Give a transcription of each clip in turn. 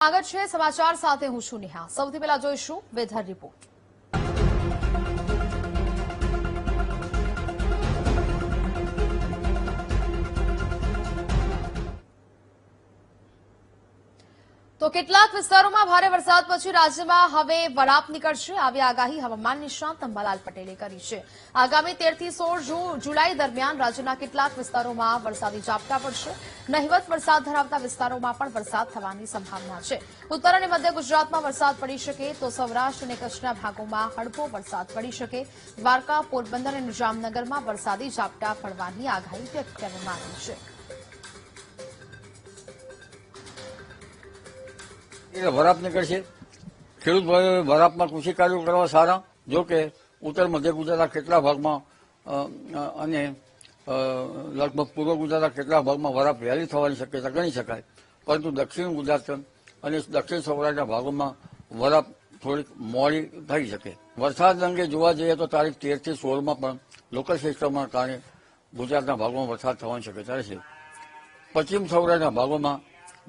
સ્વાગત છે સમાચાર સાથે હું છું નેહા। સૌથી પહેલા જોઈશું વેધર રિપોર્ટ। તો કેટલાક વિસ્તારોમાં ભારે વરસાદ પછી રાજ્યમાં હવે વરાપ નીકળશે, આવી આગાહી હવામાન નિષ્ણાત અંબાલાલ પટેલે કરી છે। આગામી 13 થી 16 જુલાઈ દરમિયાન રાજ્યના કેટલાક વિસ્તારોમાં વરસાદી ઝાપટા પડશે। નહિવત વરસાદ ધરાવતા વિસ્તારોમાં પણ વરસાદ થવાની સંભાવના છે। ઉત્તર અને મધ્ય ગુજરાતમાં વરસાદ પડી શકે તો સૌરાષ્ટ્ર અને કચ્છના ભાગોમાં હળવો વરસાદ પડી શકે। દ્વારકા, પોરબંદર અને જામનગરમાં વરસાદી ઝાપટા પડવાની આગાહી વ્યક્ત કરવામાં આવી છે। વરાપ નીકળશે। ખેડૂત ભાઈઓ વરાપમાં કૃષિ કાર્યો કરવા સારા। જો કે ઉત્તર મધ્ય ગુજરાતના કેટલા ભાગમાં અને લગભગ પૂર્વ ગુજરાતના કેટલા ભાગમાં વરાપ વહેલી થવાની શક્યતા ગણી શકાય, પરંતુ દક્ષિણ ગુજરાત અને દક્ષિણ સૌરાષ્ટ્રના ભાગોમાં વરાપ થોડીક મોડી થઈ શકે। વરસાદ અંગે જોવા જઈએ તો તારીખ 13 થી 16માં પણ લોકલ સિસ્ટમના કારણે ગુજરાતના ભાગોમાં વરસાદ થવાની શક્યતા રહેશે। પશ્ચિમ સૌરાષ્ટ્રના ભાગોમાં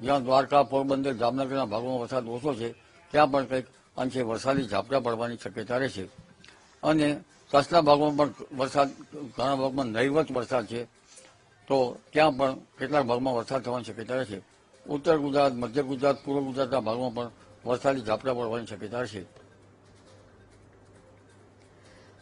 જ્યાં દ્વારકા, પોરબંદર, જામનગરના ભાગોમાં વરસાદ ઓછો છે ત્યાં પણ કંઈક અંશે વરસાદી ઝાપટા પડવાની શક્યતા રહેશે। અને કચ્છના ભાગોમાં પણ વરસાદ ઘણા ભાગમાં નહિવત વરસાદ છે, તો ત્યાં પણ કેટલાક ભાગમાં વરસાદ થવાની શક્યતા રહેશે। ઉત્તર ગુજરાત, મધ્ય ગુજરાત, પૂર્વ ગુજરાતના ભાગમાં પણ વરસાદી ઝાપટા પડવાની શક્યતા રહેશે।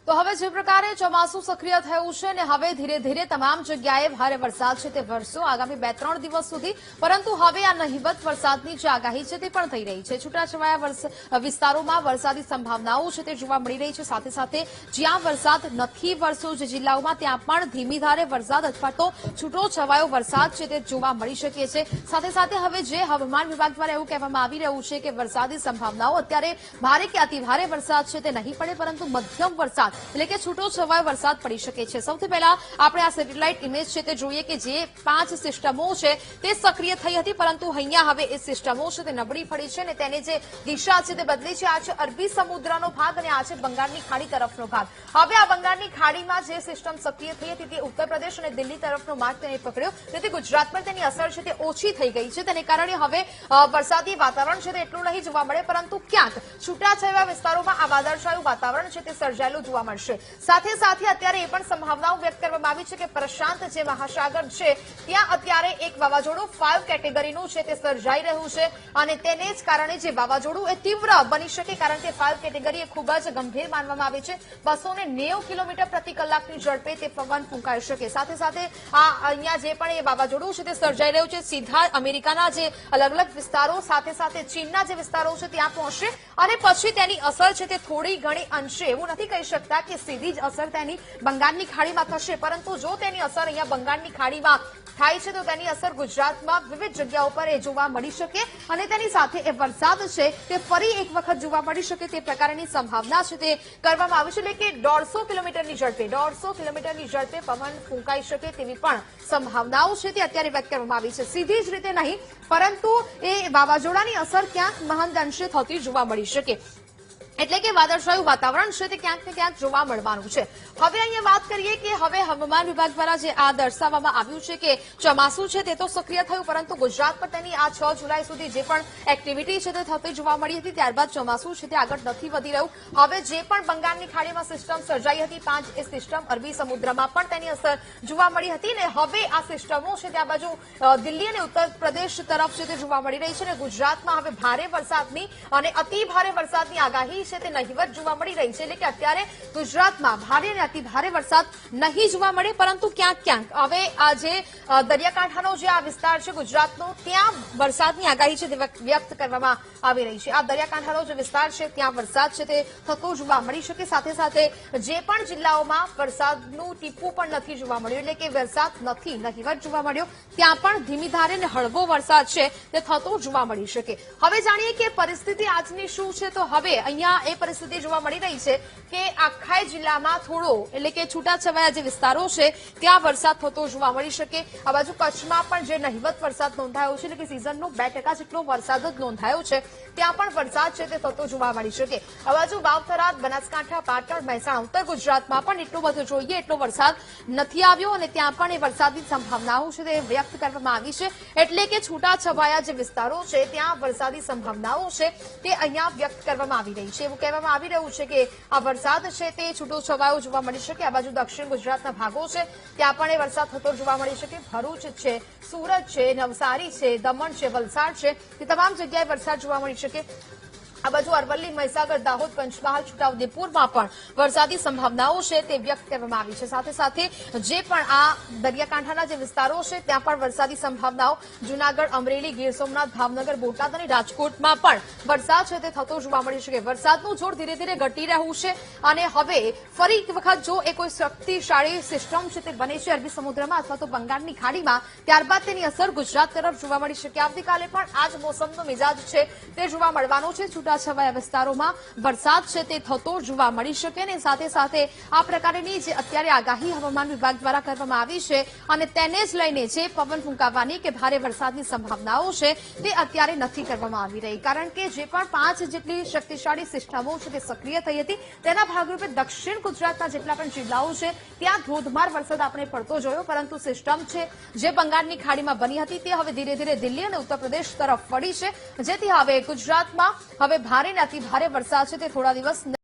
તો હવે જે પ્રકારે ચોમાસું સક્રિય થયું છે અને હવે ધીરે ધીરે તમામ જગ્યાએ ભારે વરસાદ છે તે વરસો આગામી 2-3 દિવસ સુધી, પરંતુ હવે આ નહિવત વરસાદની જે આગાહી છે તે પણ થઈ રહી છે। છૂટાછવાયા વિસ્તારોમાં વરસાદી સંભાવનાઓ છે તે જોવા મળી રહી છે। સાથે સાથે જ્યાં વરસાદ નથી વરસ્યો જે જિલ્લાઓમાં ત્યાં પણ ધીમી ધારે વરસાદ અથવા તો છૂટો છવાયો વરસાદ છે તે જોવા મળી શકે છે। સાથે સાથે હવે જે હવામાન વિભાગ દ્વારા એવું કહેવામાં આવી રહ્યું છે કે વરસાદી સંભાવનાઓ અત્યારે ભારે કે અતિભારે વરસાદ છે તે નહીં પડે, પરંતુ મધ્યમ વરસાદ એટલે કે છૂટો છવાયો વરસાદ પડી શકે છે। સૌથી પહેલા આપણે આ સેટેલાઇટ ઇમેજ છે તે જોઈએ કે જે 5 સિસ્ટમો છે તે સક્રિય થઈ હતી, પરંતુ અહીંયા હવે એ સિસ્ટમો છે તે નબળી પડી છે અને તેની જે દિશા છે તે બદલી છે। આ છે અરબી સમુદ્રનો ભાગ અને આ છે બંગાળની ખાડી તરફનો ભાગ। હવે આ બંગાળની ખાડીમાં જે સિસ્ટમ સક્રિય થઈ હતી તે ઉત્તર પ્રદેશ અને દિલ્હી તરફનો માર્ગ તેને પકડ્યો, તેથી ગુજરાત પર તેની અસર છે તે ઓછી થઈ ગઈ છે। તેને કારણે હવે વરસાદી વાતાવરણ છે તે એટલું નહીં જોવા મળે, પરંતુ ક્યાંક છૂટાછવાયા વિસ્તારોમાં આ વાદળછાયું વાતાવરણ છે તે સર્જાયેલું જોવા મળશે। સાથે સાથે અત્યારે એ પણ સંભાવનાઓ વ્યક્ત કરવામાં આવી છે કે પ્રશાંત જે મહાસાગર છે ત્યાં અત્યારે એક વાવાઝોડું 5 કેટેગરીનું છે તે સર્જાઈ રહ્યું છે અને તેને જ કારણે જે વાવાઝોડું એ તીવ્ર બની શકે, કારણ કે 5 કેટેગરી એ ખૂબ જ ગંભીર માનવામાં આવે છે। 290 કિલોમીટર પ્રતિ કલાકની ઝડપે તે પવન ફૂંકાઈ શકે। સાથે સાથે આ અહીંયા જે પણ એ વાવાઝોડું છે તે સર્જાઈ રહ્યું છે સીધા અમેરિકાના જે અલગ અલગ વિસ્તારો સાથે સાથે ચીનના જે વિસ્તારો છે ત્યાં પહોંચશે અને પછી તેની અસર છે તે થોડી ઘણી અંશે, એવું નથી કહી શકતા કે સીધી જ અસર તેની બંગાળની ખાડીમાં થશે, પરંતુ જો તેની અસર અહીંયા બંગાળની ખાડીમાં થાય છે તો તેની અસર ગુજરાતમાં વિવિધ જગ્યાઓ પર એ જોવા મળી શકે અને તેની સાથે એ વરસાદ છે તે ફરી એક વખત જોવા મળી શકે તે પ્રકારની સંભાવના છે તે કરવામાં આવી છે। એટલે કે 150 કિલોમીટરની ઝડપે પવન ફૂંકાઈ શકે તેવી પણ સંભાવનાઓ છે તે અત્યારે વ્યક્ત કરવામાં આવી છે। સીધી જ રીતે નહીં, પરંતુ એ વાવાઝોડાની અસર ક્યાંક મહદ અંશે થતી જોવા મળી શકે, એટલે કે વાદળછાયું વાતાવરણ છે તે ક્યાંક ને ક્યાંક જોવા મળવાનું છે। હવે અહીંયા વાત કરીએ કે હવે હવામાન વિભાગ દ્વારા જે આ દર્શાવવામાં આવ્યું છે કે ચોમાસું છે તે તો સક્રિય થયું, પરંતુ ગુજરાત પર તેની આ 6 જુલાઈ સુધી જે પણ એક્ટિવિટી છે તે થતી જોવા મળી હતી, ત્યારબાદ ચોમાસું છે તે આગળ નથી વધી રહ્યું। હવે જે પણ બંગાળની ખાડીમાં સિસ્ટમ સર્જાઈ હતી 5, એ સિસ્ટમ અરબી સમુદ્રમાં પણ તેની અસર જોવા મળી હતી અને હવે આ સિસ્ટમો છે ત્યાં બાજુ દિલ્હી અને ઉત્તર પ્રદેશ તરફ છે તે જોવા મળી રહી છે અને ગુજરાતમાં હવે ભારે વરસાદની અને અતિ ભારે વરસાદની આગાહી છે તે નહિવત જોવા મળી રહી છે। એટલે કે અત્યારે ગુજરાતમાં ભારે અને અતિ ભારે વરસાદ નહીં જોવા મળે, પરંતુ ક્યાંક ક્યાંક હવે આ જે દરિયાકાંઠાનો જે આ વિસ્તાર છે ગુજરાતનો ત્યાં વરસાદની આગાહી છે તે વ્યક્ત કરવામાં આવી રહી છે। આ દરિયાકાંઠાનો જે વિસ્તાર છે ત્યાં વરસાદ છે તે થતો જોવા મળી શકે। સાથે સાથે જે પણ જિલ્લાઓમાં વરસાદનું ટીપું પણ નથી જોવા મળ્યું, એટલે કે વરસાદ નથી નહિવત જોવા મળ્યો, ત્યાં પણ ધીમી ધારે અને હળવો વરસાદ છે તે થતો જોવા મળી શકે। હવે જાણીએ કે પરિસ્થિતિ આજની શું છે। તો હવે અહીંયા હાલમાં એ પરિસ્થિતિ જોવા મળી રહી છે કે આખા જિલ્લામાં થોડો એટલે કે છૂટાછવાયા જે વિસ્તારો છે ત્યાં વરસાદ થતો જોવા મળી શકે. આ બાજુ કચ્છમાં પણ જે નહિવત વરસાદ નોંધાયો છે એટલે કે સિઝનનો 2% જેટલો વરસાદ જ નોંધાયો છે ત્યાં પણ વરસાદ છે તે થતો જોવા મળી શકે. આ બાજુ વાવ, થરાદ, બનાસકાંઠા, પાટણ, મહેસાણા, ઉત્તર ગુજરાતમાં પણ એટલો બધો જોઈએ એટલો વરસાદ નથી આવ્યો અને ત્યાં પણ એ વરસાદની સંભાવનાઓ છે તે વ્યક્ત કરવામાં આવી છે. એટલે કે છૂટાછવાયા જે વિસ્તારો છે ત્યાં વરસાદી સંભાવનાઓ છે તે અહીંયા વ્યક્ત કરવામાં આવી રહી છે. એવું કહેવામાં આવી રહ્યું છે કે આ વરસાદ છે તે છૂટો છવાયો જોવા મળી શકે. આ બાજુ દક્ષિણ ગુજરાતના ભાગો છે ત્યાં પણ એ વરસાદ થતો જોવા મળી શકે. ભરૂચ છે, સુરત છે, નવસારી છે, દમણ છે, વલસાડ છે તે તમામ જગ્યાએ વરસાદ જોવા મળી શકે. આ બાજુ અરવલ્લી, મહીસાગર, દાહોદ, પંચમહાલ, છોટાઉદેપુરમાં પણ વરસાદી સંભાવનાઓ છે તે વ્યક્ત કરવામાં આવી છે. સાથે સાથે જે પણ આ દરિયાકાંઠાના જે વિસ્તારો છે ત્યાં પણ વરસાદી સંભાવનાઓ જૂનાગઢ, અમરેલી, ગીર સોમનાથ, ભાવનગર, બોટાદ અને રાજકોટમાં પણ વરસાદ છે તે થતો જોવા મળી શકે. વરસાદનું જોર ધીરે ધીરે ઘટી રહ્યું છે અને હવે ફરી એક વખત જો એ કોઈ શક્તિશાળી સિસ્ટમ છે તે બને છે અરબી સમુદ્રમાં અથવા તો બંગાળની ખાડીમાં, ત્યારબાદ તેની અસર ગુજરાત તરફ જોવા મળી શકે. આવતીકાલે પણ આ જ મોસમનો મિજાજ છે તે જોવા મળવાનો છે. છૂટાછવાયા વિસ્તારોમાં વરસાદ છે તે થતો જોવા મળી શકે ને સાથે સાથે આ પ્રકારની જે અત્યારે આગાહી હવામાન વિભાગ દ્વારા કરવામાં આવી છે અને તેને જ લઈને જે પવન ફૂંકાવાની કે ભારે વરસાદની સંભાવનાઓ છે તે અત્યારે નથી કરવામાં આવી રહી. કારણ કે જે પણ 5 જેટલી શક્તિશાળી સિસ્ટમો છે તે સક્રિય થઈ હતી તેના ભાગરૂપે દક્ષિણ ગુજરાતના જેટલા પણ જિલ્લાઓ છે ત્યાં ધોધમાર વરસાદ આપણે પડતો જોયો, પરંતુ સિસ્ટમ છે જે બંગાળની ખાડીમાં બની હતી તે હવે ધીરે ધીરે દિલ્હી અને ઉત્તર પ્રદેશ તરફ વળી છે, જેથી હવે ગુજરાતમાં હવે ભારે ને અતિ ભારે વરસાદ છે તે થોડા દિવસ